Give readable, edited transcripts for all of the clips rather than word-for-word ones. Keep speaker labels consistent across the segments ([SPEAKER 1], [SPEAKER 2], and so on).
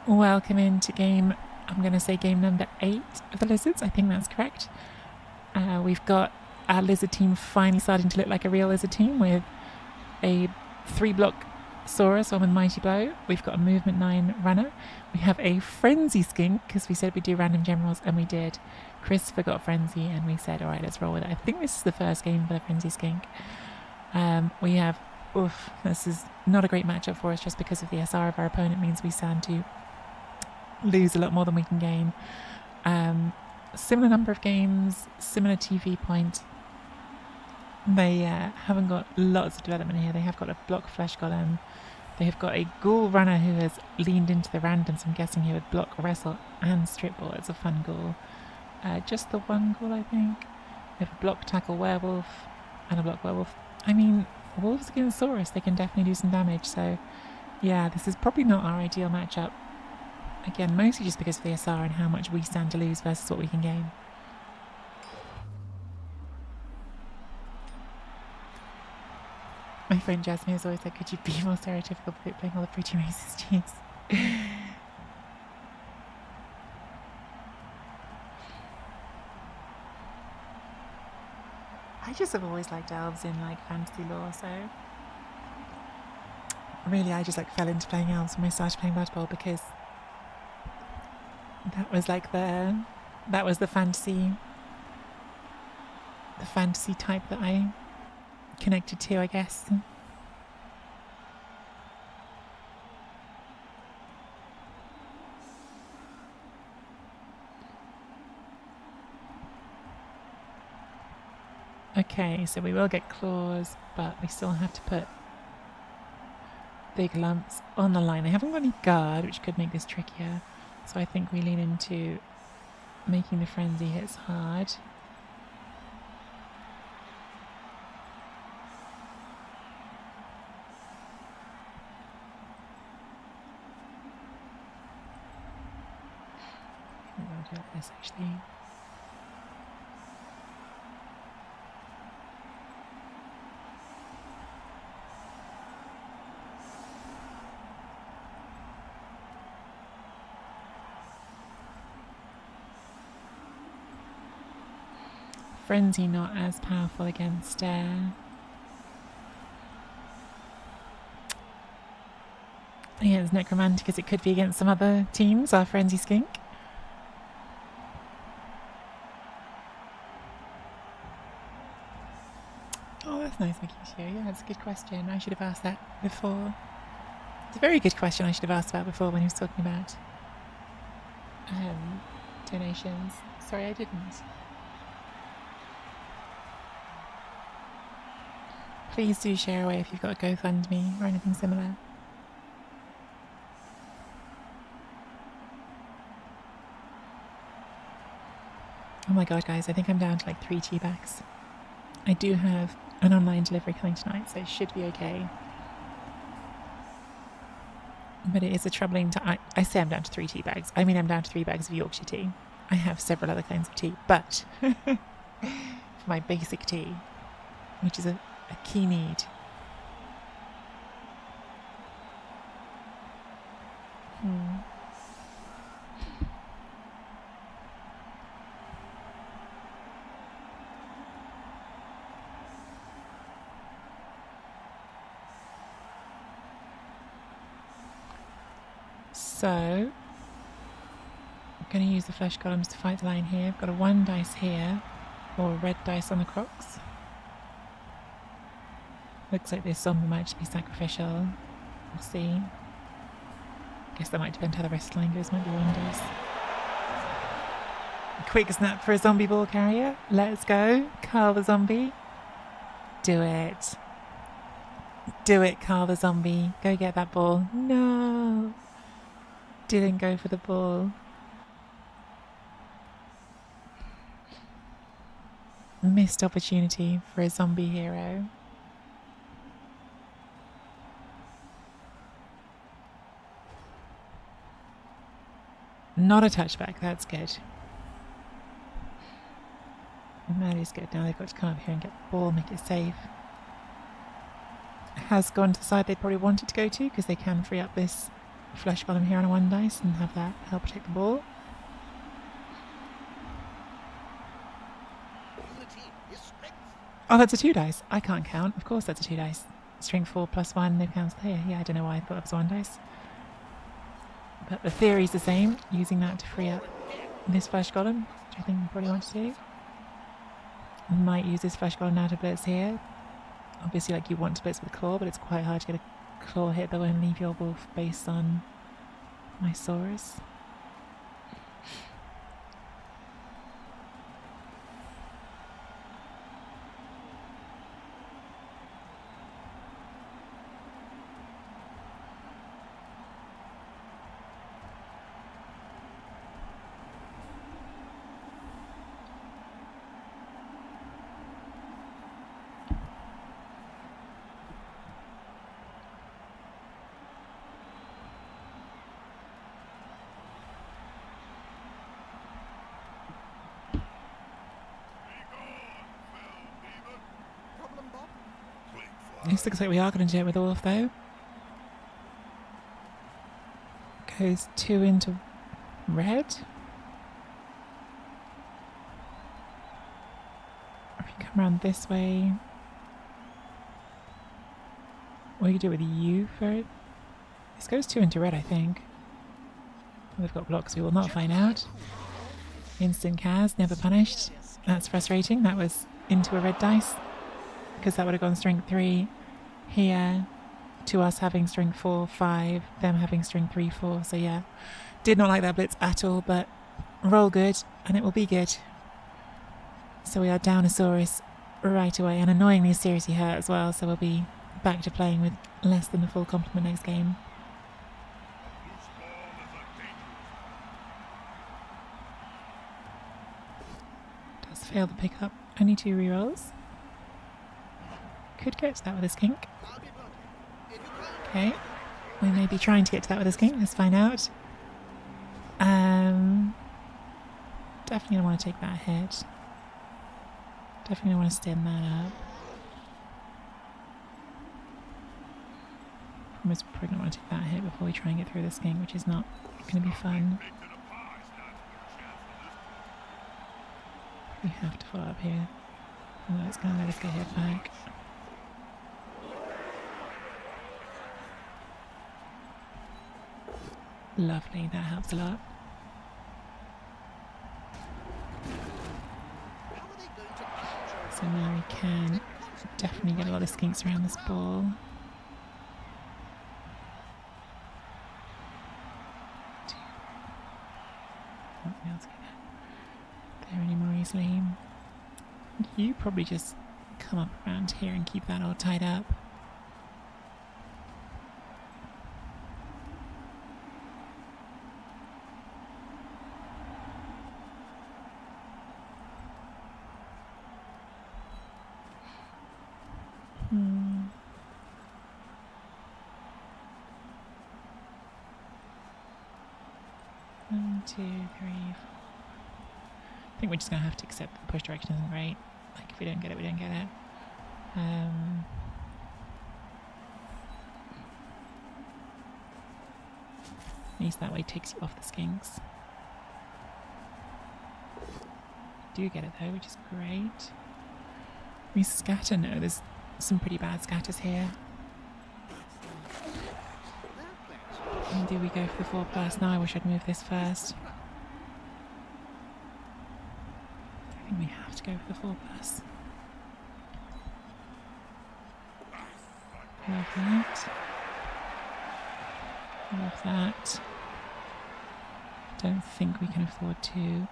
[SPEAKER 1] Welcome into game, I'm going to say game number 8 of the Lizards. I think that's correct. We've got our Lizard team finally starting to look like a real Lizard team with a 3-block Saurus on with Mighty Blow. We've got a Movement 9 runner. We have a Frenzy Skink because we said we'd do random generals, and we did. Chris forgot Frenzy and we said, alright, let's roll with it. I think this is the first game for the Frenzy Skink. We have, this is not a great matchup for us just because of the SR of our opponent means we stand to lose a lot more than we can gain. Similar number of games, similar TV point. They haven't got lots of development here. They have got a block flesh golem. They have got a ghoul runner who has leaned into the randoms. I'm guessing he would block, wrestle, and strip ball. It's a fun ghoul. Just the one ghoul, I think. We have a block tackle werewolf and a block werewolf. I mean, wolves against Saurus, they can definitely do some damage. So, yeah, this is probably not our ideal matchup. Again, mostly just because of the SR and how much we stand to lose versus what we can gain. My friend Jasmine has always said, could you be more stereotypical playing all the pretty races? Jeez. I just have always liked elves in like fantasy lore, so really I just like fell into playing elves when I started playing Blood Bowl because that was like the fantasy type that I connected to, I guess. Okay, so we will get claws, but we still have to put big lumps on the line. They haven't got any guard, which could make this trickier. So I think we lean into making the frenzy hits hard. I think we'll do like this actually. Frenzy not as powerful against it's necromantic as it could be against some other teams, our Frenzy Skink. Oh, that's nice, Makisho. Yeah, that's a good question. I should have asked that before. It's a very good question I should have asked about before when he was talking about donations. Sorry, I didn't. Please do share away if you've got a GoFundMe or anything similar. Oh my god, guys, I think I'm down to like 3 tea bags. I do have an online delivery coming tonight, so it should be okay. But it is a troubling time. I say I'm down to 3 tea bags. I mean, I'm down to 3 bags of Yorkshire tea. I have several other kinds of tea, but for my basic tea, which is a key need. So, I'm going to use the flesh golems to fight the line here. I've got a 1 dice here, or a red dice on the crocs. Looks like this zombie might just be sacrificial. We'll see. Guess that might depend how the rest of the line goes. Might be 1 dice. A quick snap for a zombie ball carrier. Let's go. Carl the zombie. Do it. Do it, Carl the zombie. Go get that ball. No. Didn't go for the ball. Missed opportunity for a zombie hero. Not a touchback, that's good. That is good. Now they've got to come up here and get the ball, make it safe. Has gone to the side they probably wanted to go to because they can free up this flesh golem here on a 1 dice and have that help protect the ball. Oh, that's a 2 dice. I can't count. Of course that's a 2 dice. Strength 4 plus 1, they've counted here. Yeah, I don't know why I thought that was a 1 dice. But the theory's the same, using that to free up this flesh golem, which I think you probably want to do. You might use this flesh golem now to blitz here. Obviously, like, you want to blitz with claw, but it's quite hard to get a claw hit that won't leave your wolf based on my Saurus. This looks like we are going to do it with Wolf though. Goes 2 into red. Or if you come around this way. Or you could do it with you for it. This goes 2 into red, I think. They've got blocks, we will not find out. Instant Cas, never punished. That's frustrating. That was into a red dice. Because that would have gone strength 3 here to us having strength 4, 5, them having strength 3, 4. So yeah, did not like that blitz at all, but roll good and it will be good. So we are down a Saurus right away, and annoyingly seriously hurt as well, so we'll be back to playing with less than the full complement next game. Does fail the pickup, only 2 rerolls. Could get to that with a skink. Okay, we may be trying to get to that with a skink. Let's find out. Definitely gonna want to take that ahead. Definitely want to stand that up. Almost probably gonna want to take that hit before we try and get through the skink, which is not gonna be fun. We have to follow up here. Although it's gonna let us get hit back. Lovely, that helps a lot. So now we can definitely get a lot of skinks around this ball. Nothing else get there anymore easily. You probably just come up around here and keep that all tied up. One, 2, 3, 4. I think we're just going to have to accept that the push direction isn't great. Like, if we don't get it, we don't get it. At least that way takes you off the skinks. Do get it though, which is great. We scatter? No, there's some pretty bad scatters here. And do we go for the 4+? Now I wish I'd moved this first. I think we have to go for the 4+. Love that. Love that. Don't think we can afford to.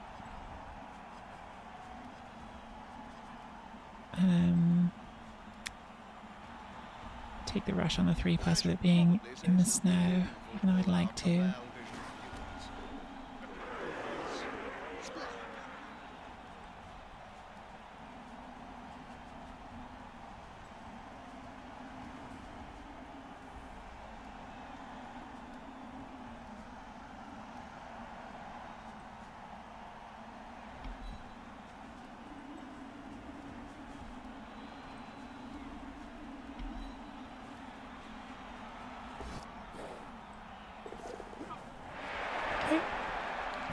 [SPEAKER 1] Take the rush on the 3+ with it being in the snow, even though I'd like to.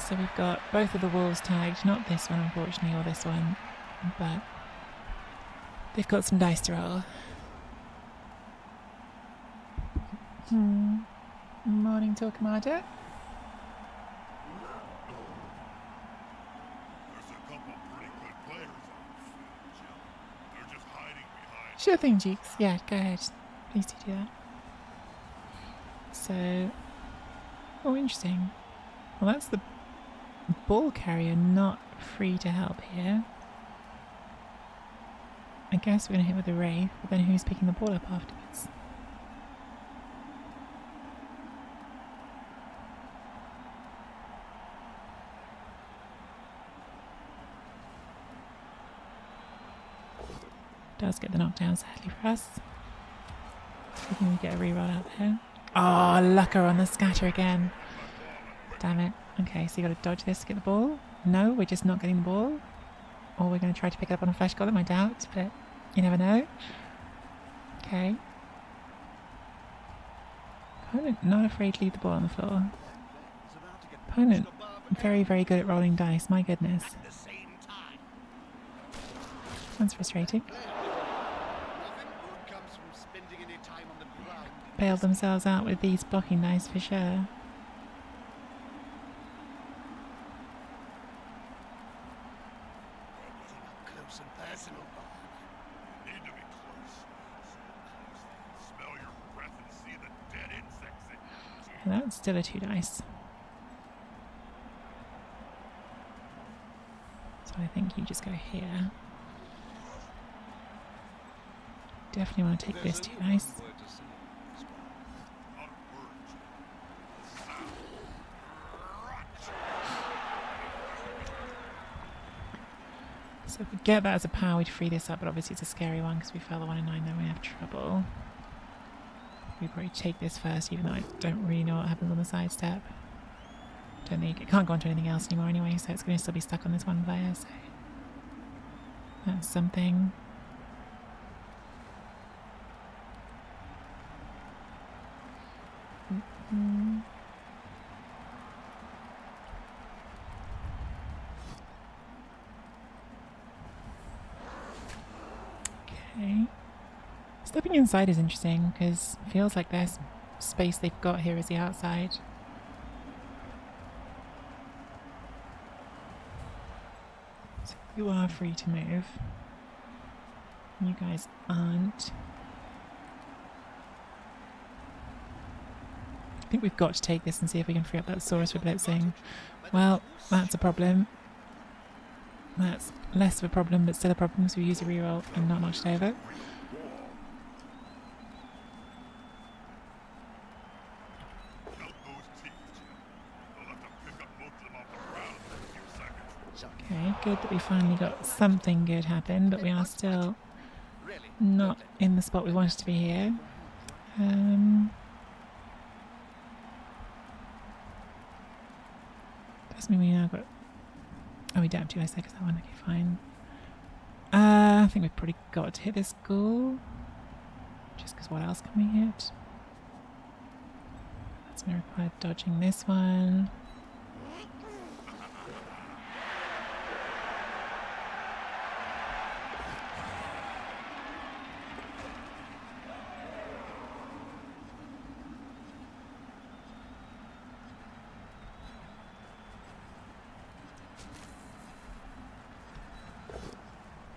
[SPEAKER 1] So we've got both of the wolves tagged, not this one unfortunately, or this one, but they've got some dice to roll. Morning, Torquemada.
[SPEAKER 2] There's a couple pretty good players on the field, Jill. They're just hiding behind.
[SPEAKER 1] Sure thing, Jukes. Yeah, go ahead. Please do that. So, oh, interesting. Well, that's the ball carrier not free to help here. I guess we're going to hit with a Wraith, but then who's picking the ball up afterwards? Does get the knockdown, sadly for us. I think we get a reroll out there. Oh, Lucker on the scatter again. Damn it. Okay, so you got to dodge this to get the ball. No, we're just not getting the ball. Or we're going to try to pick it up on a flash golem, I doubt, but you never know. Okay. Opponent not afraid to leave the ball on the floor. Opponent very, very good at rolling dice, my goodness. That's frustrating. Bailed themselves out with these blocking dice for sure. That's still a 2 dice. So I think you just go here. Definitely want to take this 2 dice. So if we get that as a power, we'd free this up, but obviously it's a scary one because we fail the 1 and 9, then we have trouble. We probably take this first, even though I don't really know what happens on the side step. Don't think it can't go on to anything else anymore anyway, so it's going to still be stuck on this one player, so that's something. Okay. Stepping inside is interesting because it feels like there's space they've got here is the outside. So you are free to move. You guys aren't. I think we've got to take this and see if we can free up that Saurus for blitzing. Well, that's a problem. That's less of a problem, but still a problem, so we use a reroll and not knocked it over. Okay, good that we finally got something good happen, but we are still not in the spot we wanted to be here. Does mean we now got... Oh, we don't have 2 dice there because that one. Okay, fine. I think we've probably got to hit this goal. Just because what else can we hit? That's going to require dodging this one.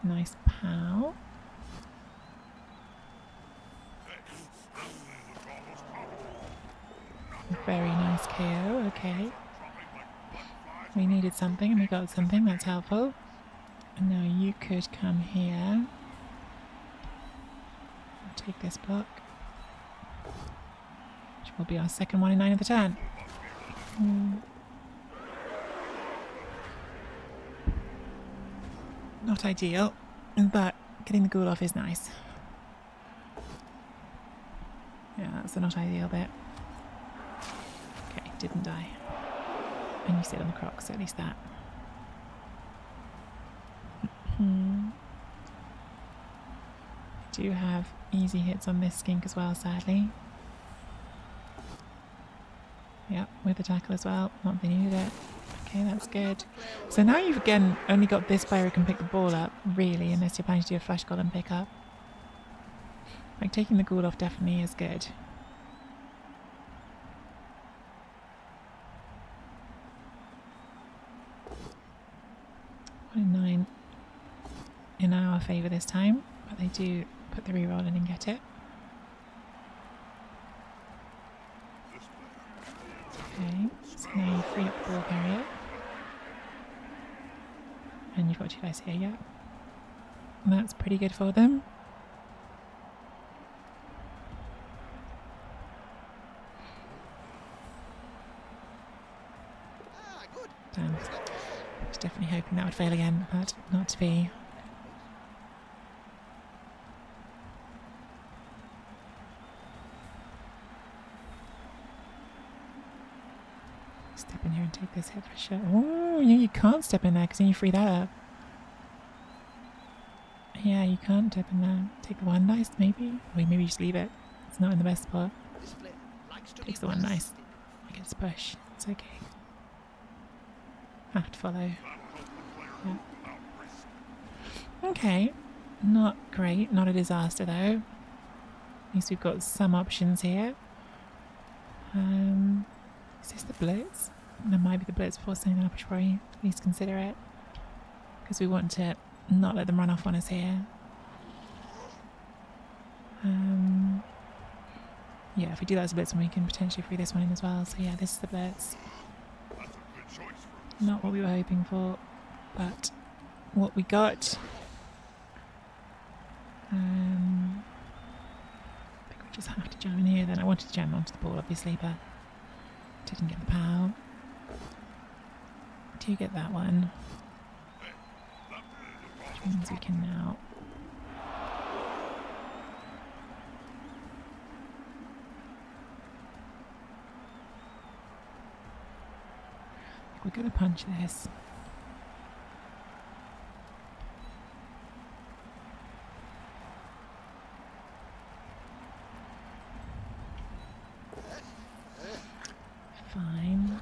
[SPEAKER 1] Nice pow. Very nice KO, okay. We needed something and we got something, that's helpful. And now you could come here. I'll take this block. Which will be our second 1 in 9 of the turn. Not ideal, but getting the ghoul off is nice. Yeah, that's the not ideal bit. Okay, didn't die. And you sit on the croc, so at least that. Do have easy hits on this skink as well, sadly. Yep, with the tackle as well. Not they needed it. Okay, that's good. So now you've again only got this player who can pick the ball up, really, unless you're planning to do a flash golem pick up. Like, taking the ghoul off definitely is good. One in 9 in our favour this time, but they do put the reroll in and get it. Okay, so now you free up the ball carrier. And you've got 2 dice here, yeah. And that's pretty good for them. Damn. I was definitely hoping that would fail again, but not to be. Step in here and take this hit for sure. Oh, yeah, you can't step in there because then you free that up. Yeah, you can't step in there. Take the 1 dice, maybe? Or maybe you just leave it. It's not in the best spot. Takes the 1 dice. I get to push. It's okay. Have to follow. Yeah. Okay. Not great. Not a disaster, though. At least we've got some options here. Is this the blitz? There might be the blitz before saying that. I should probably at least consider it. Because we want to not let them run off on us here. Yeah, if we do that as a blitz, then we can potentially free this one in as well. So yeah, this is the blitz. Not what we were hoping for, but what we got. I think we just have to jam in here then. I wanted to jam onto the ball, obviously, but didn't get the power. Do get that one. Which means we can now. We're going to punch this. Fine.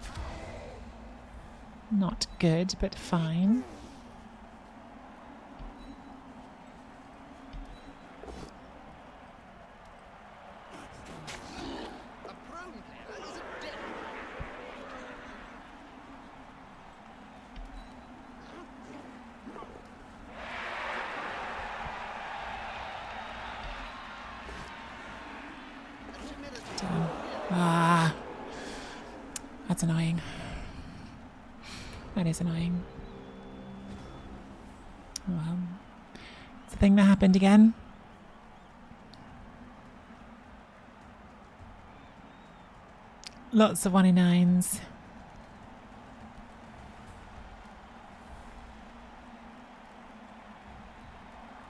[SPEAKER 1] Not good, but fine. Ah, that's annoying. That is annoying. Well, it's a thing that happened again. Lots of 1 in 9s.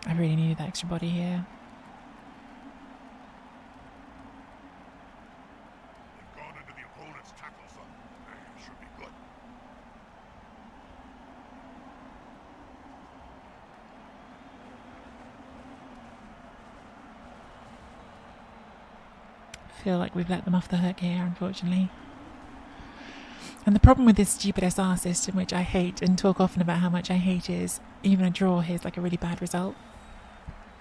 [SPEAKER 1] I really needed that extra body here. Feel like we've let them off the hook here, unfortunately. And the problem with this stupid SR system, which I hate and talk often about how much I hate, is even a draw here is like a really bad result.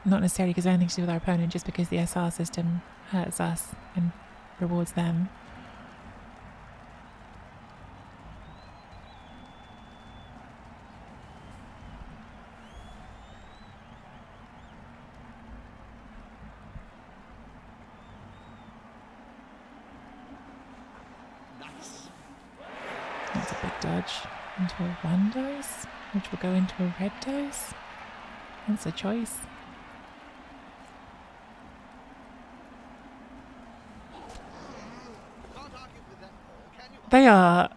[SPEAKER 1] Not necessarily because of anything to do with our opponent, just because the SR system hurts us and rewards them. That's a big dodge into a 1 dice, which will go into a red dice. That's a choice. They are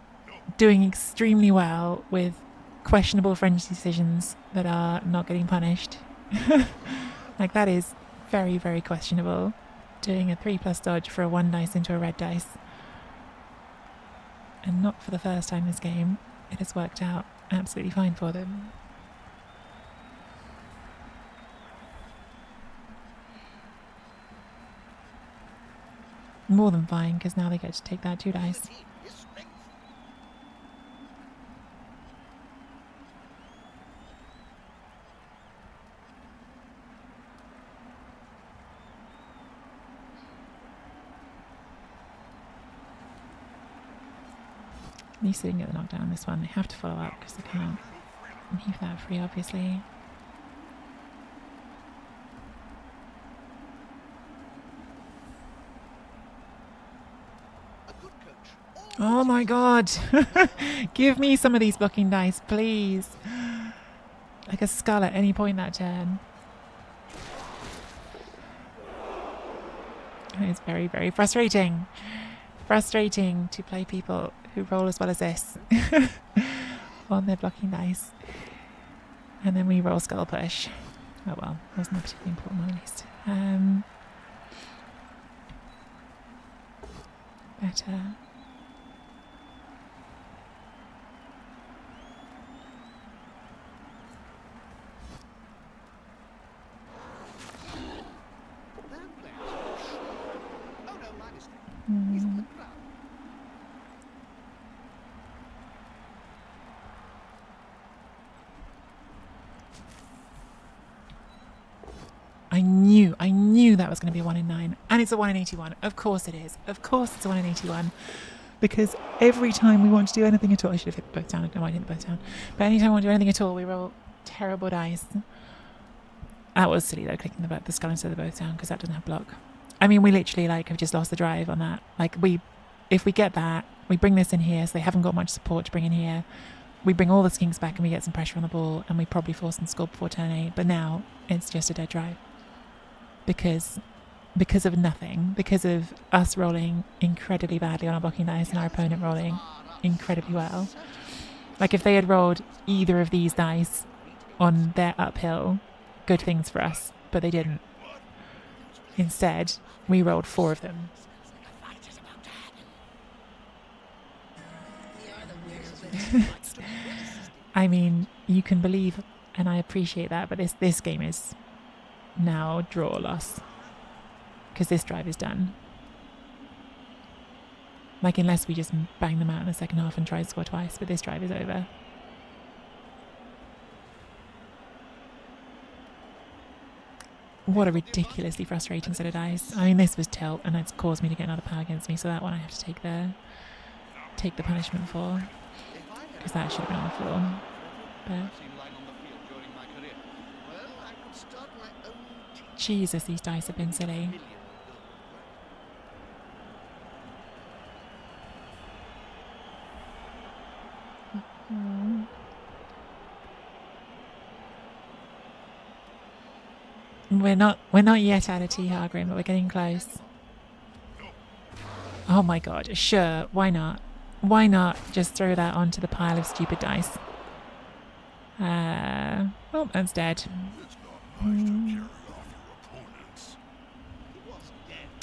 [SPEAKER 1] doing extremely well with questionable French decisions that are not getting punished. Like, that is very, very questionable. Doing a 3+ dodge for a 1 dice into a red dice. And not for the first time this game. It has worked out absolutely fine for them. More than fine, because now they get to take that 2 dice. At least they didn't get the knockdown on this one. They have to follow up because they can't leave that free, obviously. Oh my god! Give me some of these blocking dice, please. Like a skull at any point that turn. It's very, very frustrating. Frustrating to play people who roll as well as this on their blocking dice. And then we roll skull push. Oh well, wasn't a particularly important one at least. Better. I knew that was going to be a 1 in 9. And it's a 1 in 81. Of course it is. Of course it's a 1 in 81. Because every time we want to do anything at all, I should have hit both down. No, I didn't both down. But anytime we want to do anything at all, we roll terrible dice. That was silly though, clicking the skull instead of the both down, because that doesn't have block. I mean, we literally have just lost the drive on that. If we get that, we bring this in here, so they haven't got much support to bring in here. We bring all the skinks back and we get some pressure on the ball, and we probably force them to score before turn 8. But now it's just a dead drive. Because of nothing. Because of us rolling incredibly badly on our blocking dice and our opponent rolling incredibly well. Like if they had rolled either of these dice on their uphill, good things for us, but they didn't. Instead, we rolled 4 of them. I mean, you can believe, and I appreciate that, but this game is now draw or loss. Because this drive is done. Like, unless we just bang them out in the second half and try to score twice, but this drive is over. What a ridiculously frustrating set of dice. I mean, this was tilt, and it's caused me to get another power against me, so that one I have to take the punishment for. Because that should have been on the floor. But Jesus, these dice have been silly. We're not yet out of T Hargrim, but we're getting close. Oh my god, sure, why not? Why not just throw that onto the pile of stupid dice? Oh, that's dead.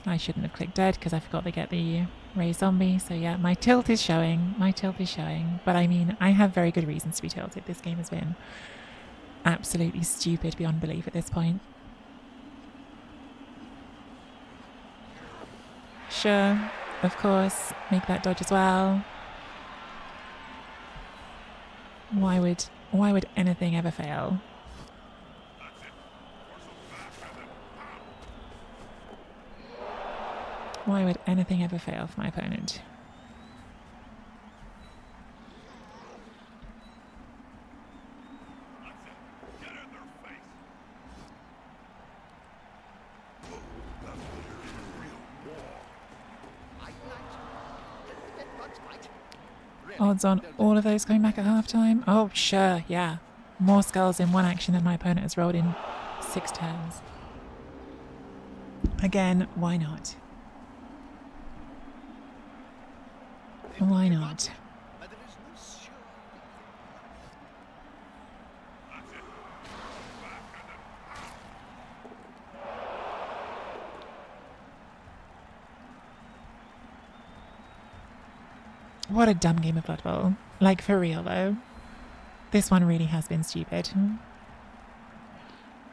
[SPEAKER 1] I shouldn't have clicked dead because I forgot they get the Ray Zombie. So yeah, my tilt is showing. But I mean, I have very good reasons to be tilted. This game has been absolutely stupid beyond belief at this point. Sure, of course, make that dodge as well. Why would anything ever fail? Why would anything ever fail for my opponent? Odds on all of those coming back at half-time? Oh, sure, yeah. More skulls in one action than my opponent has rolled in 6 turns. Again, why not? Why not? What a dumb game of Blood Bowl. Like, for real, though. This one really has been stupid.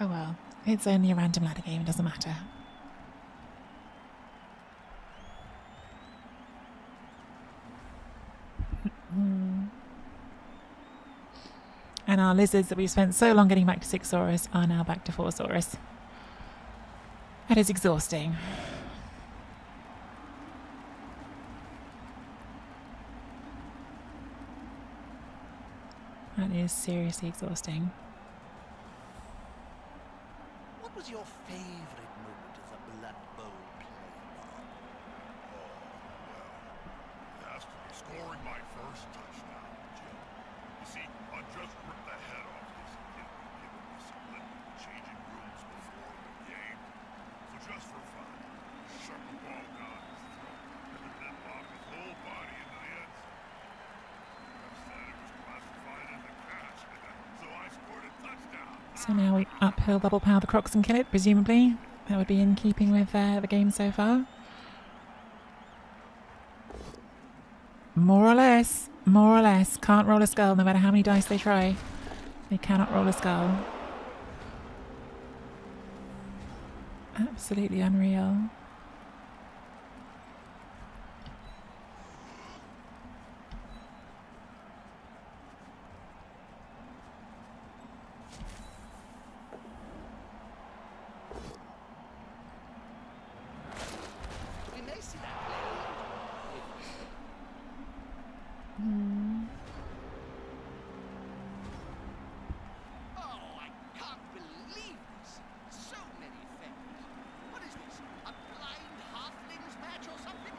[SPEAKER 1] Oh well. It's only a random ladder game, it doesn't matter. And our lizards that we've spent so long getting back to 6-saurus are now back to 4-saurus. That is exhausting. That is seriously exhausting.
[SPEAKER 3] What was your favorite moment as a Blood Bowl player, Rob?
[SPEAKER 2] It has to be scoring my first touchdown, Jim. You see, I just ripped the head off this kid and given discipline, changing rooms before the game. So just for fun, shut the ball down his throat and then lob his whole body into the end zone. Ref said it was classified as a catch, so I scored a touchdown.
[SPEAKER 1] So now we uphill double power the Crocs and kill it, presumably. That would be in keeping with the game so far. More or less. More or less. Can't roll a skull no matter how many dice they try. They cannot roll a skull. Absolutely unreal.
[SPEAKER 3] We may see that player later. Oh, I can't believe this. So many fans. What is this? A blind halflings match or something?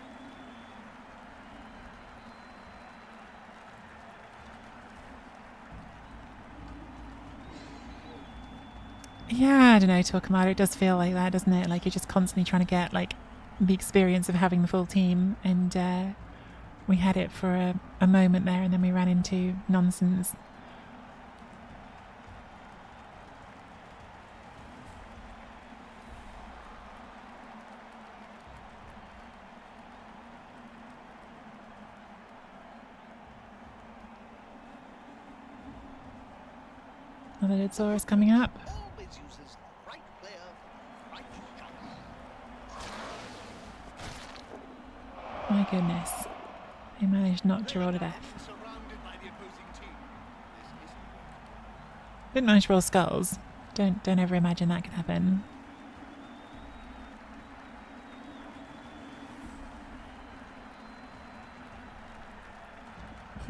[SPEAKER 1] Yeah, I don't know, talking about it does feel like that, doesn't it? Like you're just constantly trying to get like the experience of having the full team, and we had it for a moment there and then we ran into nonsense. Another Lidsaurus coming up.
[SPEAKER 3] Always uses the right player for the right job.
[SPEAKER 1] My goodness. They managed not to roll to death.
[SPEAKER 3] Surrounded by the opposing team. This isn't
[SPEAKER 1] Didn't manage to roll skulls. Don't ever imagine that could happen.
[SPEAKER 3] I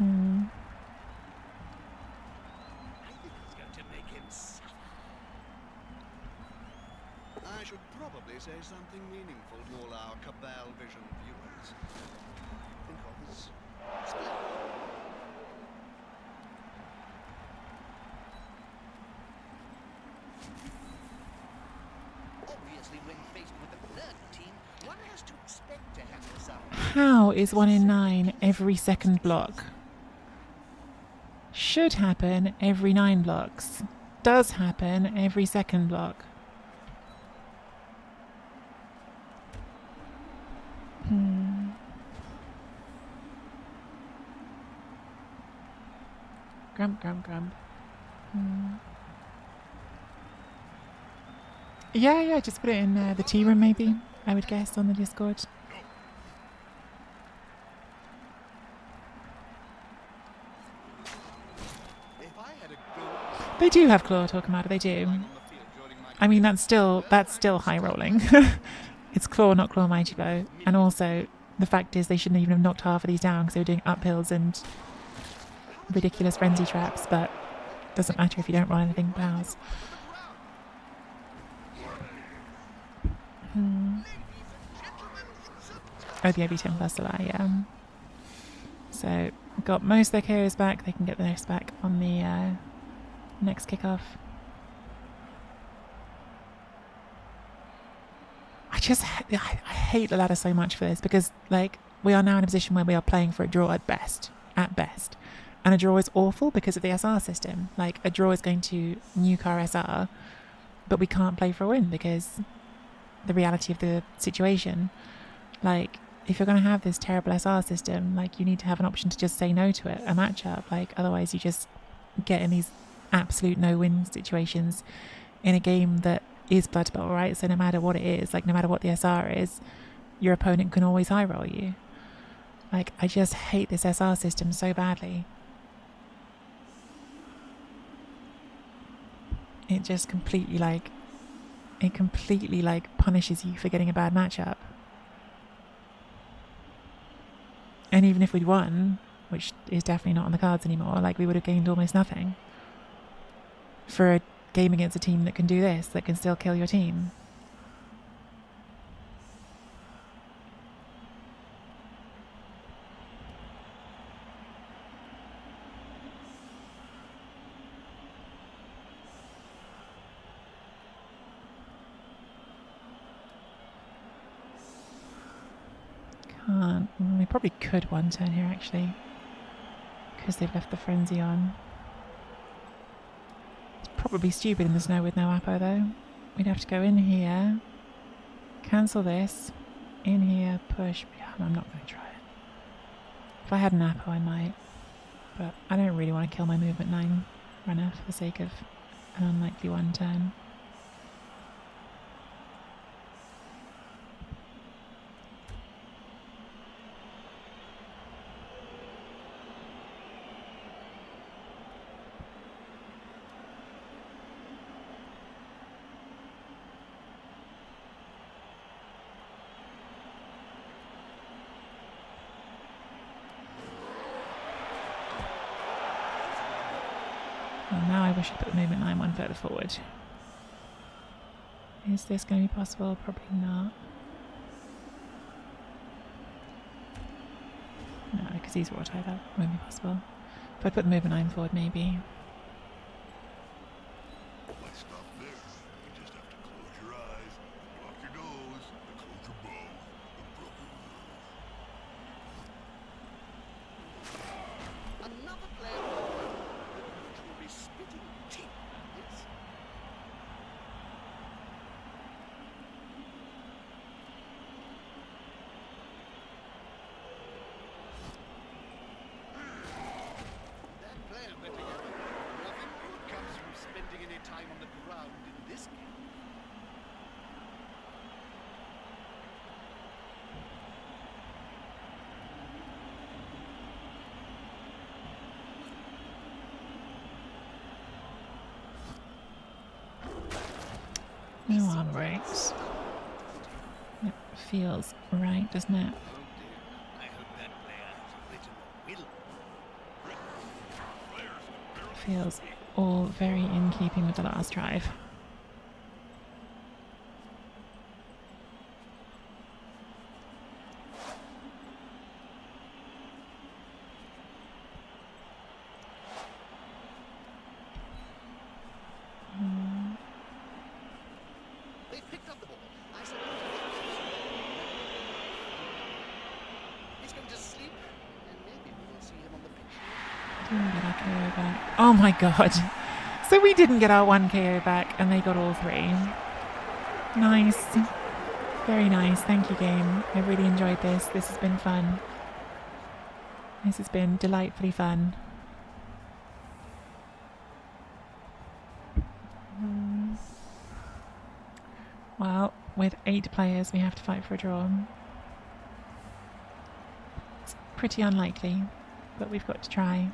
[SPEAKER 3] think it's going to make him suffer. I should probably say something meaningful to all our Cabal Vision viewers. Think of his split. Obviously, when faced with a third team, one has to expect to have this up.
[SPEAKER 1] How is 1 in 9 every second block? Should happen every 9 blocks. Does happen every second block. Grump, grump, grump. Yeah, just put it in the tea room maybe, I would guess, on the Discord.
[SPEAKER 3] If I had a goal
[SPEAKER 1] They do have claw, talking about it, they do.
[SPEAKER 3] on the field during my
[SPEAKER 1] I mean, that's still high rolling. It's claw, not claw mighty blow. And also, the fact is they shouldn't even have knocked half of these down because they were doing uphills and ridiculous frenzy traps, but doesn't matter if you don't roll anything powers. Oh, the OB10 plus July, yeah. So, got most of their KOs back. They can get the next back on the next kickoff. I hate the ladder so much for this because, like, we are now in a position where we are playing for a draw at best. And a draw is awful because of the SR system. Like, a draw is going to nuke our SR, but we can't play for a win because the reality of the situation. Like, if you're going to have this terrible SR system, like, you need to have an option to just say no to it, a matchup. Like, otherwise you just get in these absolute no-win situations in a game that is Blood Bowl, right? So no matter what it is, like, no matter what the SR is, your opponent can always high roll you. Like, I just hate this SR system so badly. It just completely punishes you for getting a bad matchup. And even if we'd won, which is definitely not on the cards anymore, like we would have gained almost nothing for a game against a team that can do this, that can still kill your team. Can't. We probably could one turn here actually, because they've left the frenzy on. It's probably stupid in the snow with no Apo though. We'd have to go in here, cancel this, in here, push. Yeah, I'm not going to try it. If I had an Apo I might, but I don't really want to kill my movement 9 runner for the sake of an unlikely one turn. Well, now I wish I put the movement 9 one further forward. Is this going to be possible? Probably not. No, because he's water type, that won't be possible. If I put the movement 9 forward, maybe.
[SPEAKER 2] Why stop there? You just have to close your eyes, lock your nose, and close your bow.
[SPEAKER 3] Another player will be spitting teeth. Yes. That player better get it. Nothing good comes from spending any time on the ground in this game.
[SPEAKER 1] No arm breaks. That feels right, doesn't it?
[SPEAKER 3] Oh dear. I hope that player has a little will.
[SPEAKER 1] Feels all very in keeping with the last drive.
[SPEAKER 3] They picked up the ball. I said, he's going to sleep, and maybe we will see him on the pitch.
[SPEAKER 1] Didn't get our KO back. Oh my god. So we didn't get our 1 KO back and they got all 3. Nice. Very nice. Thank you, game. I really enjoyed this. This has been fun. This has been delightfully fun. Well, with 8 players, we have to fight for a draw. It's pretty unlikely, but we've got to try.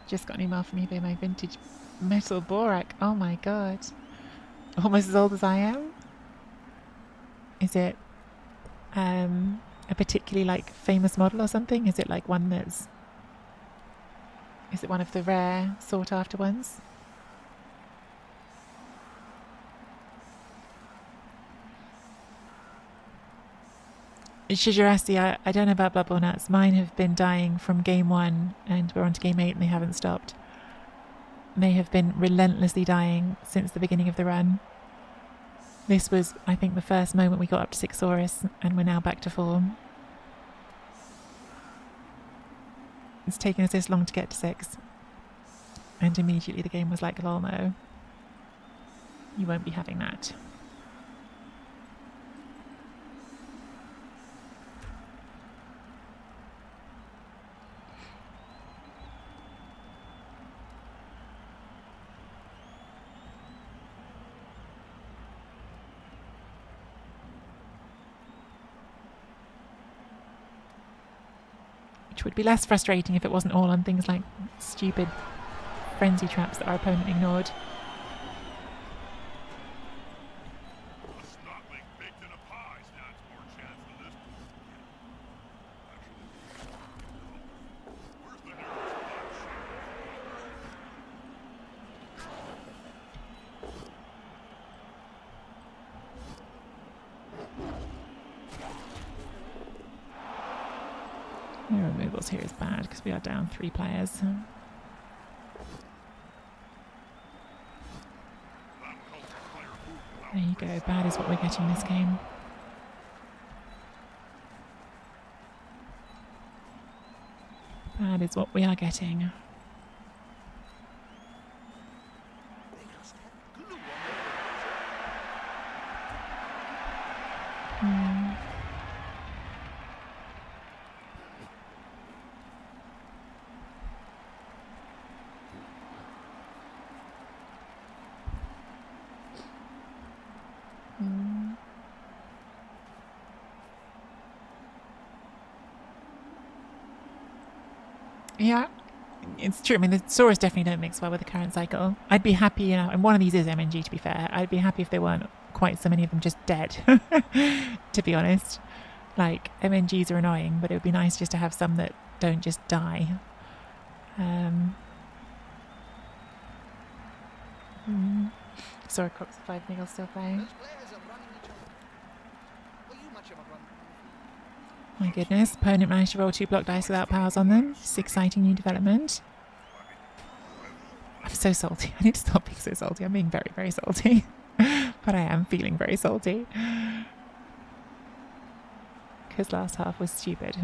[SPEAKER 1] Just got an email from eBay, my vintage metal Borak. Oh my god. Almost as old as I am. Is it a particularly like famous model or something? Is it like one that's... Is it one of the rare sought after ones? Shijirasi, I don't know about Blood Bowl Nuts. Mine have been dying from game 1 and we're on to game 8 and they haven't stopped. They have been relentlessly dying since the beginning of the run. This was, I think, the first moment we got up to 6 Saurus and we're now back to 4. It's taken us this long to get to 6. And immediately the game was like, lol, no. You won't be having that. which would be less frustrating if it wasn't all on things like stupid frenzy traps that our opponent ignored.
[SPEAKER 2] A snotling baked in a pie stands more chance than this poor kid. Actually, where's the nearest pot shop?
[SPEAKER 1] No removals here is bad because we are down 3 players. There you go, bad is what we're getting this game. Bad is what we are getting.
[SPEAKER 3] They must have glue on their
[SPEAKER 1] Yeah, it's true. I mean, the Saurus definitely don't mix well with the current cycle. I'd be happy, you know, and one of these is MNG, to be fair. I'd be happy if there weren't quite so many of them just dead, to be honest. Like, MNGs are annoying, but it would be nice just to have some that don't just die. Sorry, Cox 5 Nigel still playing.
[SPEAKER 3] Those players are running each other. Were you much of a run?
[SPEAKER 1] My goodness, opponent managed to roll 2 block dice without powers on them. It's exciting new development. I'm so salty. I need to stop being so salty. I'm being very, very salty. But I am feeling very salty. Because last half was stupid.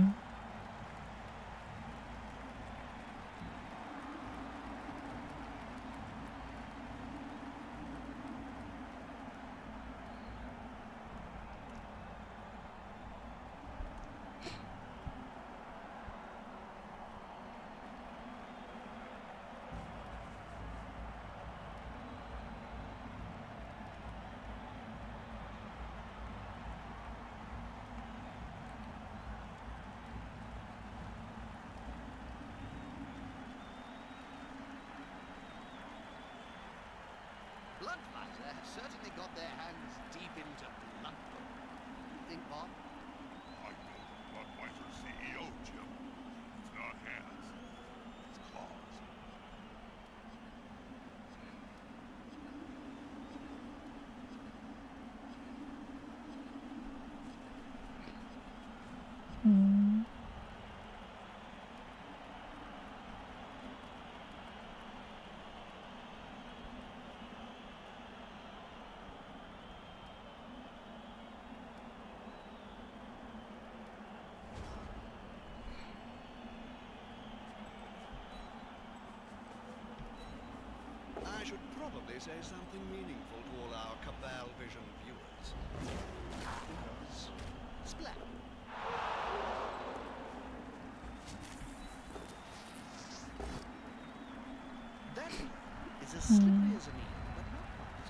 [SPEAKER 3] Bloodfighter have certainly got their hands deep into blood. Think, Bob?
[SPEAKER 2] I know the Bloodwiser CEO, Jim. It's not hands. It's claws.
[SPEAKER 3] I should probably say something meaningful to all our Cabal Vision viewers. Because splat. That is as slippery as an eel, but not quite as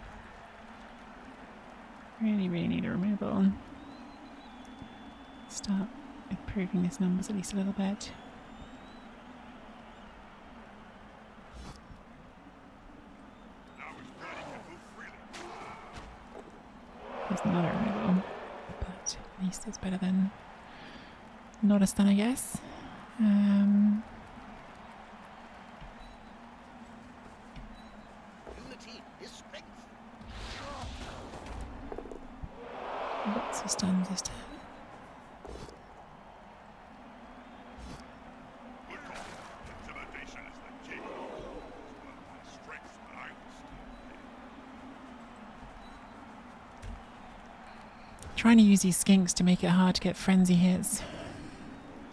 [SPEAKER 3] deadly.
[SPEAKER 1] Really, really need a removal. Start improving these numbers at least a little bit. There's not a removal, but at least it's better than not a stun, I guess.
[SPEAKER 3] Unity is strength.
[SPEAKER 1] Lots of stuns this turn.
[SPEAKER 2] Good call. Intimidation is the key. It's one of my strengths when I was
[SPEAKER 1] Trying to use these skinks to make it hard to get frenzy hits.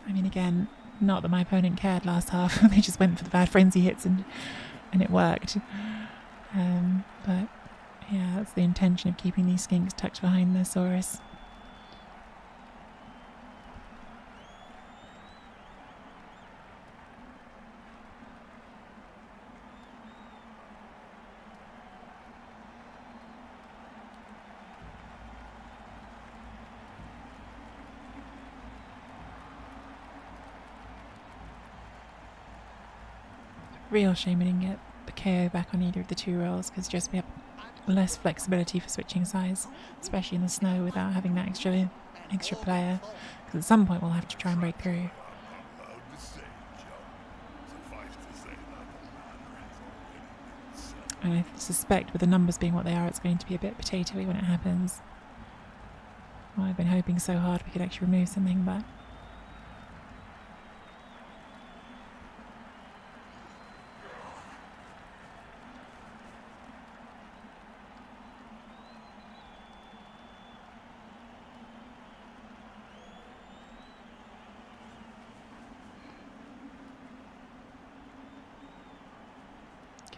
[SPEAKER 1] I mean, again, not that my opponent cared last half. They just went for the bad frenzy hits and it worked. But yeah, that's the intention of keeping these skinks tucked behind the Saurus. Real shame we didn't get the KO back on either of the two rolls, because just we have less flexibility for switching size, especially in the snow without having that extra player. Because at some point we'll have to try and break through.
[SPEAKER 2] I'm not allowed to say, Joe. Suffice to say that the matter has already been settled.
[SPEAKER 1] And I suspect with the numbers being what they are, it's going to be a bit potatoey when it happens. Well, I've been hoping so hard we could actually remove something, but...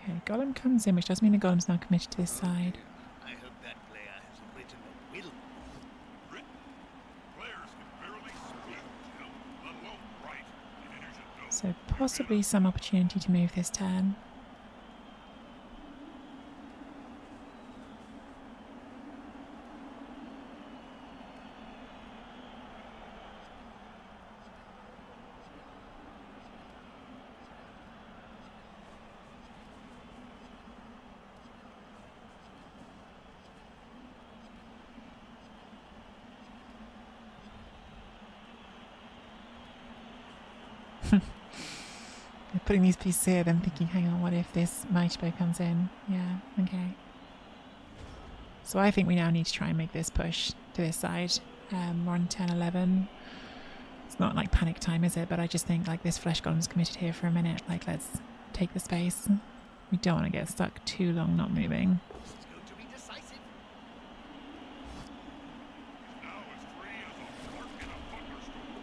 [SPEAKER 1] Okay, Golem comes in, which does mean the Golem's now committed to this side.
[SPEAKER 3] I hope that player has written a will.
[SPEAKER 2] Written? Players can barely speak, Jim, let alone write. And you should know.
[SPEAKER 1] So possibly some opportunity to move this turn. Putting these pieces here, then thinking, hang on, what if this Mighty comes in? Yeah, okay. So I think we now need to try and make this push to this side. We're on 10, 11. It's not like panic time, is it? But I just think like this Flesh Golem's committed here for a minute. Like, let's take the space. We don't want to get stuck too long not moving.
[SPEAKER 3] This is going to be decisive.
[SPEAKER 2] Now as free as a fork in a thunderstorm.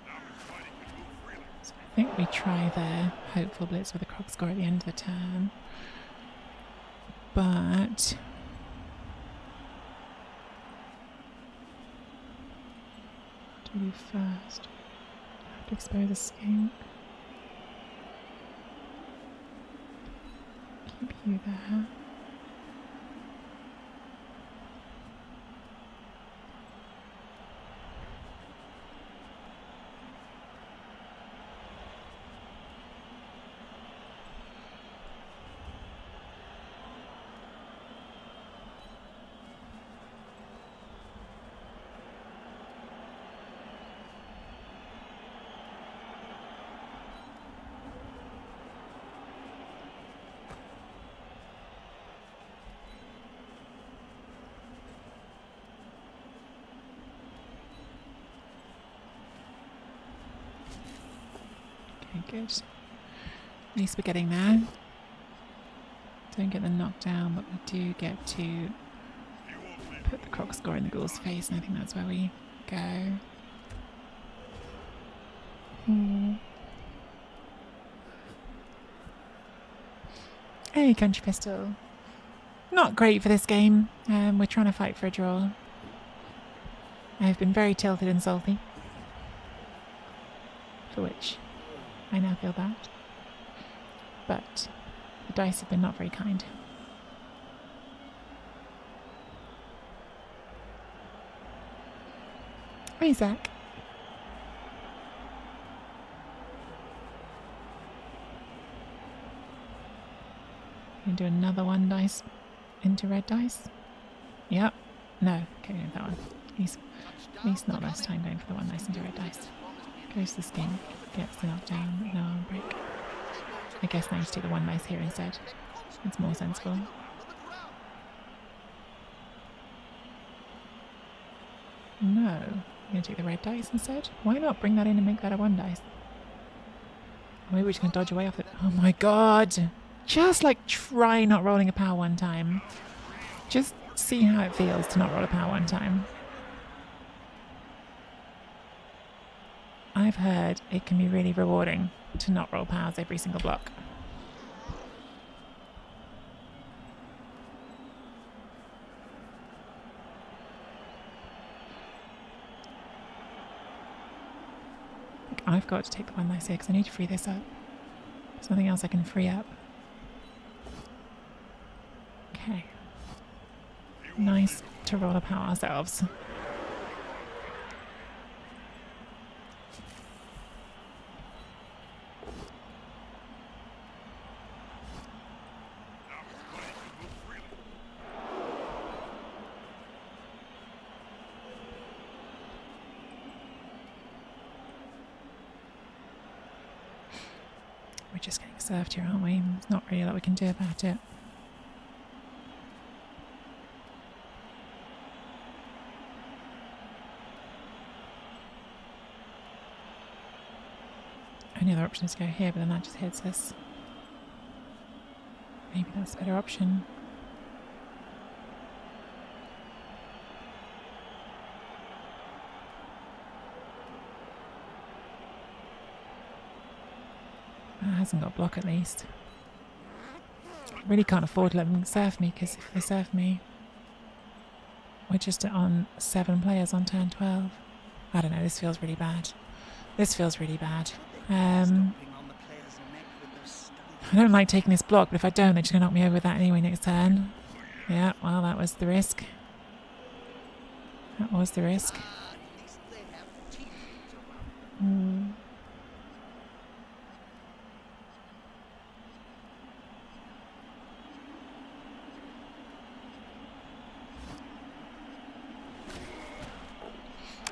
[SPEAKER 2] Now his fighting can move freely.
[SPEAKER 1] So I think we try there. Hopeful blitz with a croc score at the end of the turn. But... what do we do first? Have to expose the skink. Keep you there. Okay, good. At least we're getting there. Don't get the knockdown, but we do get to
[SPEAKER 2] He won't leave.
[SPEAKER 1] put the croc score in the ghoul's face, and I think that's where we go. Hey, Country Pistol. Not great for this game. We're trying to fight for a draw. I've been very tilted and salty. For which I now feel bad. But the dice have been not very kind. Hey, Zach. Gonna do another one dice into red dice. Yep. No. Okay, we do that one. At least not last time going for the one dice into red dice. Goes the skink, gets the knockdown, no arm break. I guess now you take the one dice here instead. It's more sensible. No. You're going to take the red dice instead? Why not bring that in and make that a one dice? Maybe we're just going to dodge away off it. Oh my god! Just like try not rolling a power one time. Just see how it feels to not roll a power one time. I've heard it can be really rewarding to not roll powers every single block. I've got to take the one that's here because I need to free this up. There's nothing else I can free up. Okay. Nice to roll up out ourselves. We're just getting served here, aren't we? There's not really a lot we can do about it. Only other option is to go here, but then that just hits us. Maybe that's a better option. It hasn't got a block at least. Really can't afford to let them serve me, because if they serve me, we're just on 7 players on turn 12. I don't know, this feels really bad. This feels really bad. I don't like taking this block, but if I don't, they're just going to knock me over with that anyway next turn. Yeah, well, that was the risk. That was the risk.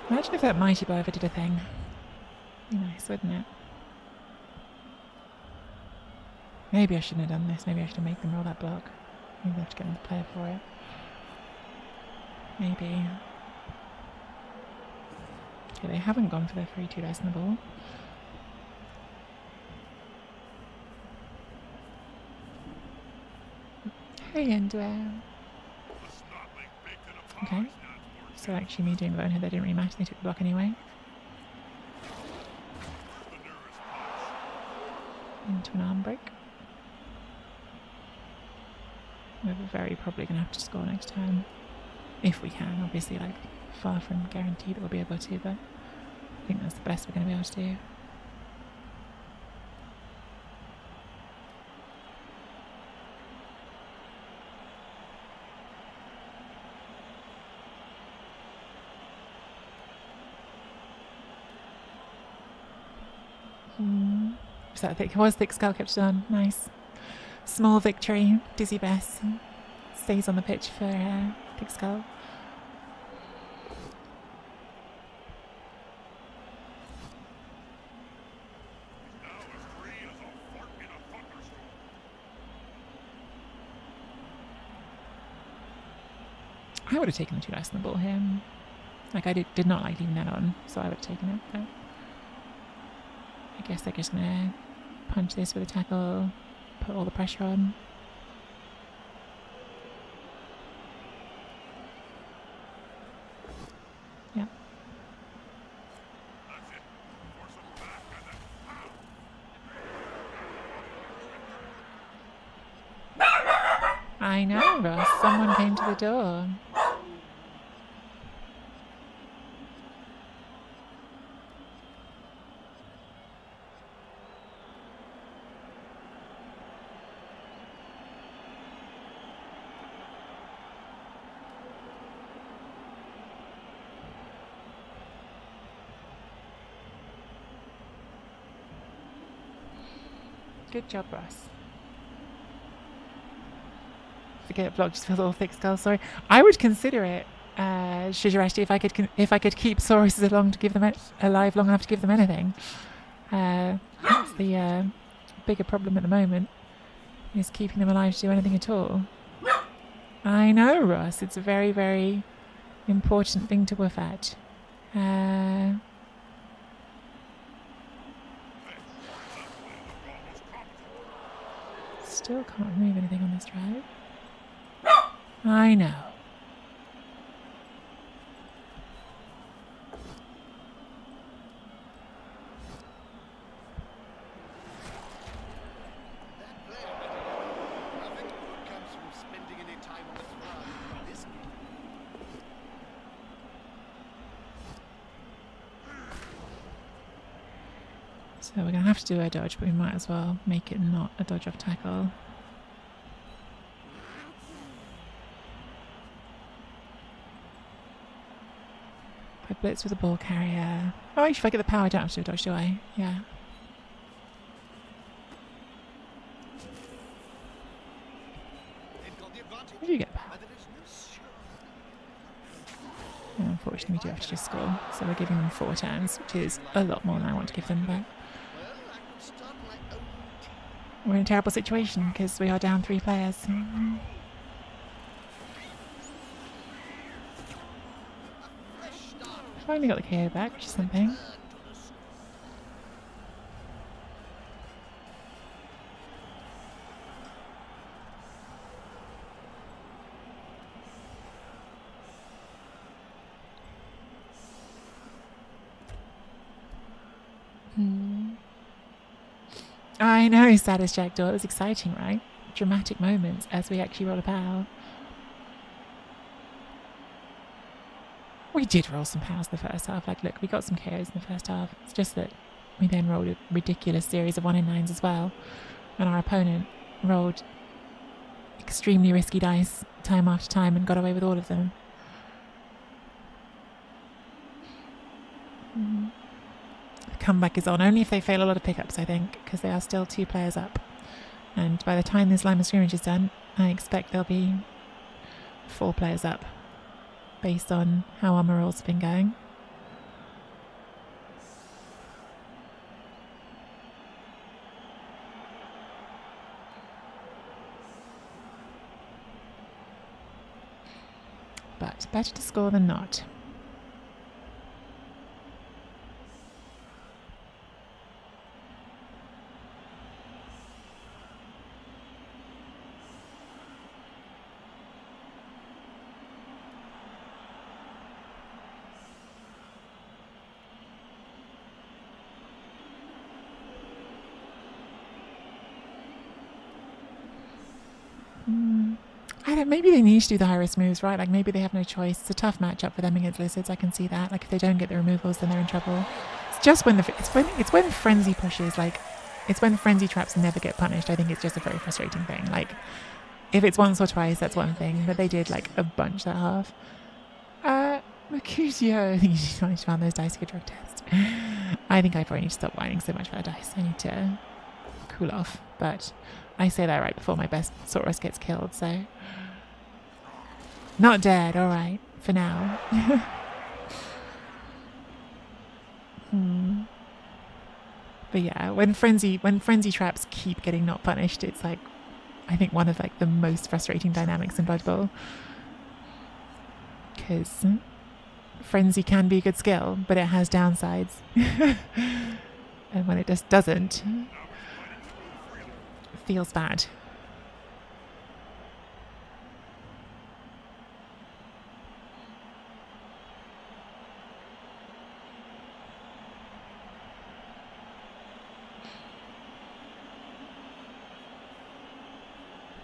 [SPEAKER 1] Imagine if that mighty blow ever did a thing. Be nice, wouldn't it? Maybe I shouldn't have done this. Maybe I should have made them roll that block. Maybe I have to get another player for it. Maybe. Okay, they haven't gone for their free 2 dice on the ball. Hey, Underwear. Okay. So actually me doing the bone head, they didn't really matter. They took the block anyway. Into an arm break. We're very probably going to have to score next turn. If we can, obviously, like, far from guaranteed that we'll be able to, but I think that's the best we're going to be able to do. So it was Thick Skull kept it on. Nice. Small victory. Dizzy Bess stays on the pitch for Thick Skull. I would have taken the 2 dice on the ball here. Like, I did not like leaving that on, so I would have taken it. But I guess they're just gonna punch this with a tackle, put all the pressure on. Yep. I know, Ross. Someone came to the door. Good job, Ross. Forget block just feels all Thick Skull. Sorry, I would consider it, Shijirashi, if I could keep Sauruses along to give them alive long enough to give them anything. That's the bigger problem at the moment, is keeping them alive to do anything at all. I know, Ross. It's a very, very important thing to whiff at. Still can't remove anything on this drive. I know. So we're going to have to do a dodge, but we might as well make it not a dodge off tackle. If I blitz with a ball carrier... Oh, actually, if I get the power, I don't have to do a dodge, do I? Yeah.
[SPEAKER 3] They've got the advantage,
[SPEAKER 1] I do get the power.
[SPEAKER 3] but there is no sure.
[SPEAKER 1] And unfortunately, we do have to just score. So we're giving them 4 turns, which is a lot more than I want to give them, but...
[SPEAKER 3] Well, I could start my own team.
[SPEAKER 1] We're in a terrible situation because we are down 3 players. Finally got the KO back, which is something. I know, Status Jackdaw. It was exciting, right? Dramatic moments as we actually roll a POW. We did roll some POWs in the first half. Like, look, we got some KOs in the first half. It's just that we then rolled a ridiculous series of 1-in-9s as well. And our opponent rolled extremely risky dice time after time and got away with all of them. The comeback is on, only if they fail a lot of pickups, I think, because they are still 2 players up. And by the time this line of scrimmage is done, I expect they'll be 4 players up, based on how our morals have been going. But better to score than not. Maybe they need to do the high-risk moves, right? Like, maybe they have no choice. It's a tough matchup for them against Lizards. I can see that. Like, if they don't get the removals, then they're in trouble. It's just when it's when Frenzy pushes, like, it's when Frenzy traps never get punished. I think it's just a very frustrating thing. Like, if it's once or twice, that's one thing. But they did, like, a bunch that half. Mercutio, I think you just managed to find those dice to get drug test. I think I probably need to stop whining so much for that dice. I need to cool off. But I say that right before my best Saurus gets killed, so... Not dead, alright, for now. But yeah, when frenzy traps keep getting not punished, it's like, I think one of like the most frustrating dynamics in Blood Bowl. Because frenzy can be a good skill, but it has downsides. And when it just doesn't, it feels bad.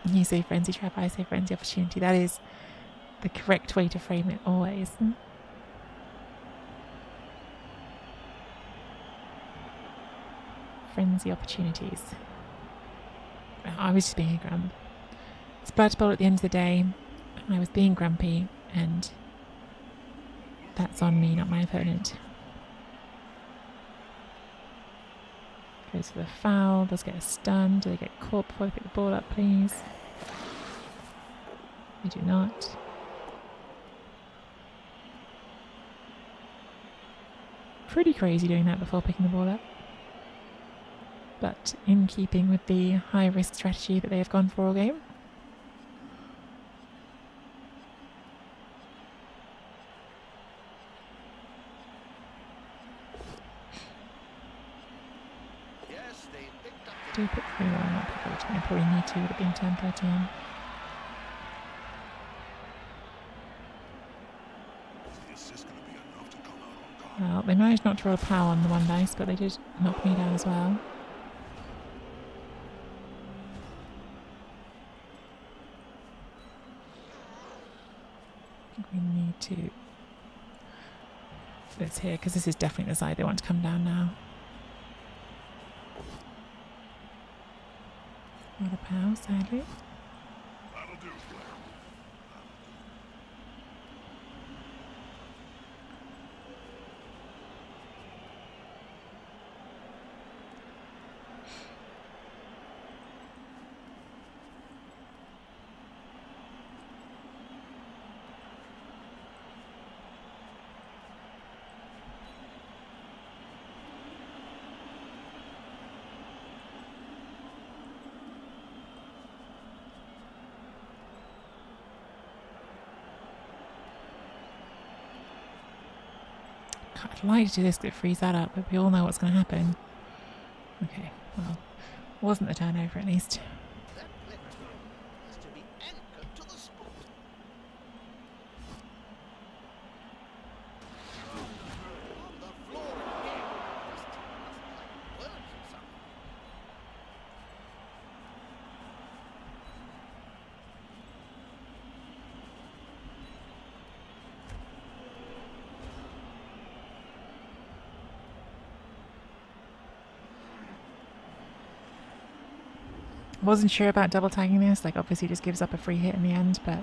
[SPEAKER 1] You say frenzy trap, I say frenzy opportunity. That is the correct way to frame it always. Frenzy opportunities. I was just being a grump. It's Blood Bowl at the end of the day. I was being grumpy, and that's on me, not my opponent. Goes for the foul. Does get a stun. Do they get caught before they pick the ball up, please? They do not. Pretty crazy doing that before picking the ball up. But in keeping with the high-risk strategy that they have gone for all game.
[SPEAKER 3] Yes, they picked up
[SPEAKER 1] Do pick 3 well, not pick 14. I probably need to, would it be in turn 13?
[SPEAKER 2] The assist gonna be enough to come out on top.
[SPEAKER 1] Well, they managed not to roll a power on the one dice, but they did knock me down as well. I think we need to... Let's hear, because this is definitely the side they want to come down now. Not a power, sadly.
[SPEAKER 2] That'll do, Claire.
[SPEAKER 1] I'd like to do this to freeze that up, but we all know what's going to happen. Okay, well, wasn't the turnover at least.
[SPEAKER 3] That platform is to be anchored to the spot. On the floor again. This team must like words or something.
[SPEAKER 1] Wasn't sure about double tagging this, like obviously just gives up a free hit in the end, but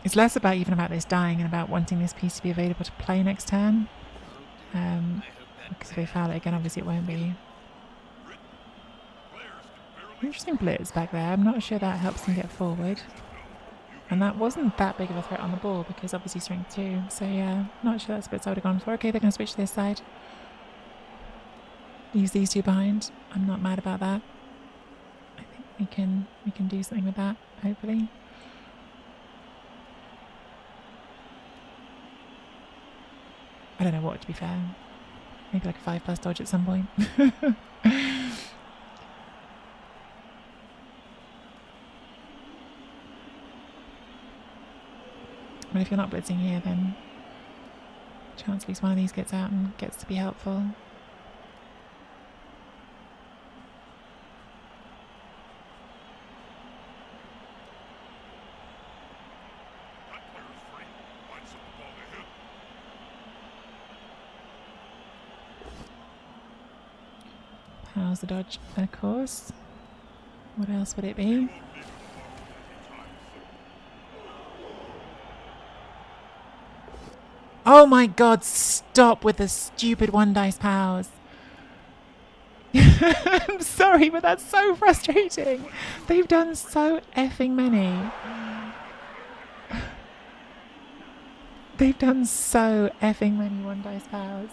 [SPEAKER 1] it's less about even about this dying and about wanting this piece to be available to play next turn. Because if they foul it again, obviously it won't be. Interesting blitz back there. I'm not sure that helps them get forward. And that wasn't that big of a threat on the ball because obviously strength 2. So yeah, not sure that's the bits I would have gone for. Okay, they're going to switch to this side. Use these two behind. I'm not mad about that. I think we can do something with that, hopefully. I don't know what, to be fair. Maybe like a 5+ dodge at some point. But if you're not blitzing here, then chance at least one of these gets out and gets to be helpful.
[SPEAKER 2] That Claire's free. Find something ball to hit.
[SPEAKER 1] How's the dodge, of course. What else would it be? Oh my god, stop with the stupid 1 dice powers. I'm sorry, but that's so frustrating. They've done so effing many. They've done so effing many 1 dice powers.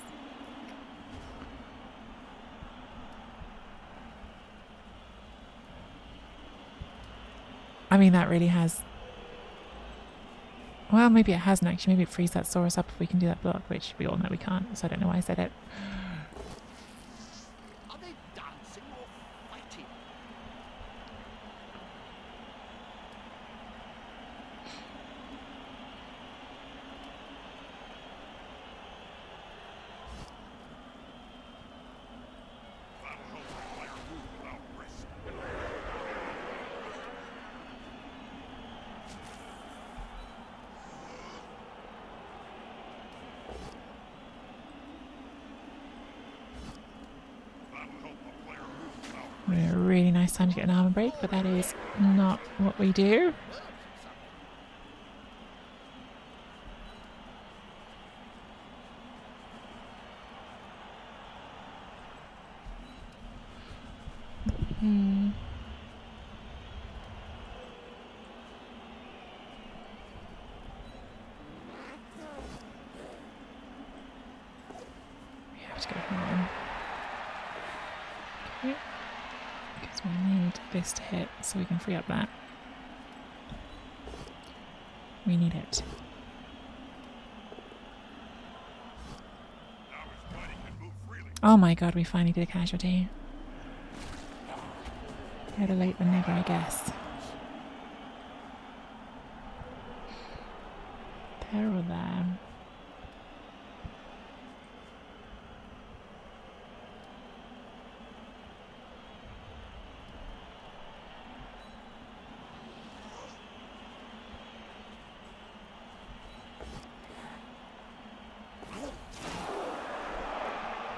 [SPEAKER 1] I mean, that really has... Well, maybe it hasn't actually. Maybe it frees that Saurus up if we can do that block, which we all know we can't, so I don't know why I said it.
[SPEAKER 3] Are they dancing or fighting?
[SPEAKER 2] That'll help the player move without risk. That'll help the player move without
[SPEAKER 1] A really nice time to get an armor break, but that is not what we do.
[SPEAKER 3] Words or something.
[SPEAKER 1] We have to go for one. Okay. Because we need this to hit so we can free up that. We need it.
[SPEAKER 2] now his body can move freely.
[SPEAKER 1] Oh my god, we finally did a casualty. Better late than never, I guess. There or there.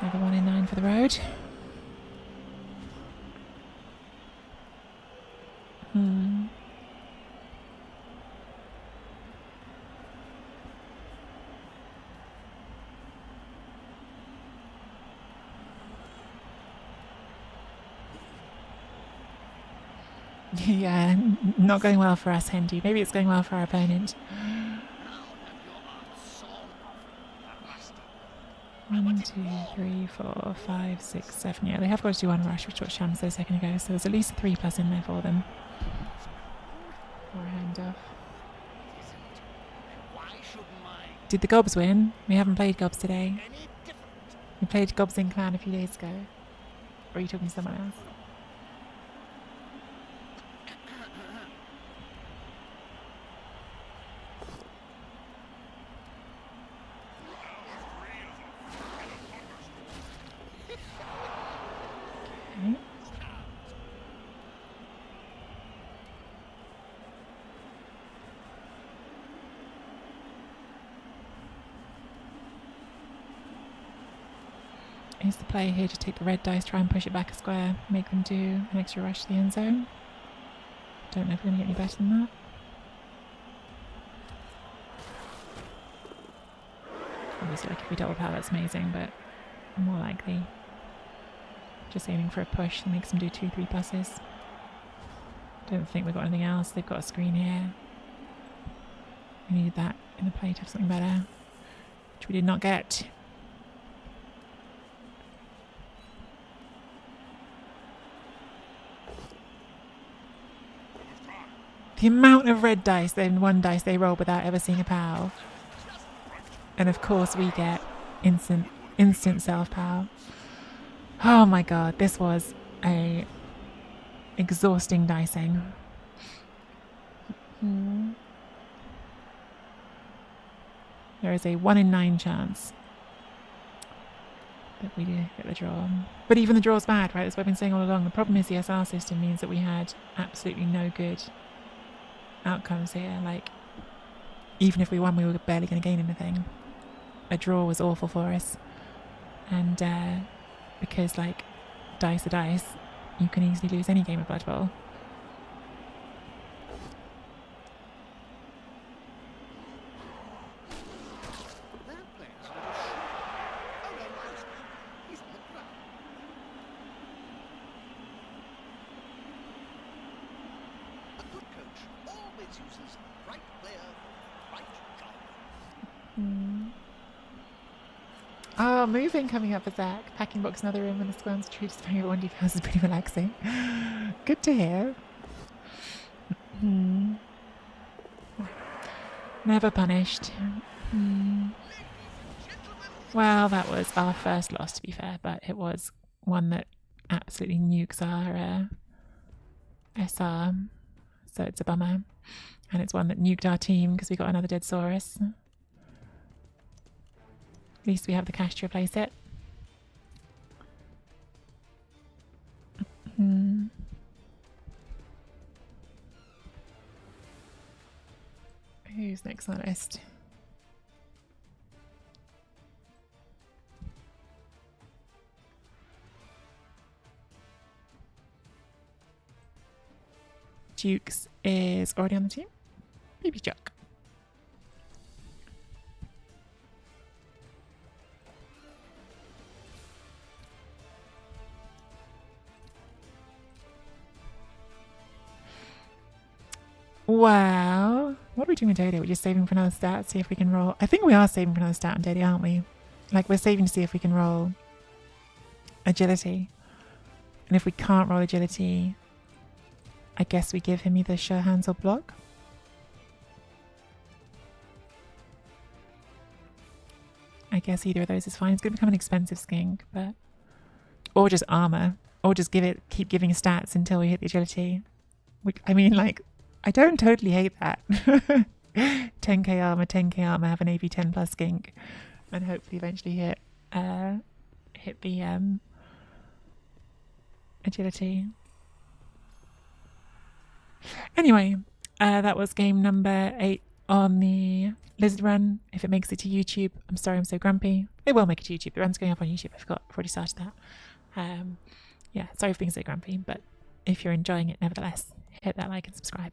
[SPEAKER 1] Another 1 in 9 for the road. Hmm. Yeah, not going well for us, Hendy. Maybe it's going well for our opponent. One, two, three, four, five, six, seven. Yeah, they have got to do one rush, which was Sham said a second ago. So there's at least a 3+ in there for them. Or a hand off. Did the Gobs win? We haven't played Gobs today. We played Gobs in Clan a few days ago. Or are you talking to someone else? Okay. Is the player here to take the red dice, try and push it back a square, make them do an extra rush to the end zone? Don't know if we're going to get any better than that. Obviously, like if we double power, that's amazing, but more likely just aiming for a push that makes them do 2, 3+. Don't think we've got anything else. They've got a screen here. We needed that in the play to have something better, which we did not get. The amount of red dice, then one dice they roll without ever seeing a POW. And of course we get instant self-POW. Oh my god, this was a exhausting dicing. There is a 1 in 9 chance that we do get the draw. But even the draw's bad, right? That's what I've been saying all along. The problem is the SR system means that we had absolutely no good outcomes here. Like, even if we won, we were barely going to gain anything. A draw was awful for us. And because, like, dice are dice, you can easily lose any game of Blood Bowl. Oh, moving coming up for Zach. Packing box another room in the squares tree just very 1D house is pretty relaxing. Good to hear. Never punished. Well, that was our first loss, to be fair, but it was one that absolutely nukes our SR, so it's a bummer. And it's one that nuked our team because we got another Dead Saurus. At least we have the cash to replace it. Who's next on the list? Jukes is already on the team. Baby Chuck. Wow. What are we doing with Data? We're just saving for another stat, see if we can roll. I think we are saving for another stat on Data, aren't we? Like, we're saving to see if we can roll agility. And if we can't roll agility, I guess we give him either sure hands or block. I guess either of those is fine. It's going to become an expensive skink, but... Or just armor. Or just keep giving stats until we hit the agility. I mean, like... I don't totally hate that. 10k armor, have an AV 10 plus skink, and hopefully eventually hit the agility. Anyway, that was game number 8 on the Lizard Run. If it makes it to YouTube, I'm sorry I'm so grumpy. It will make it to YouTube. The run's going up on YouTube. I forgot. I've already started that. Yeah, sorry for being so grumpy, but if you're enjoying it nevertheless, hit that like and subscribe.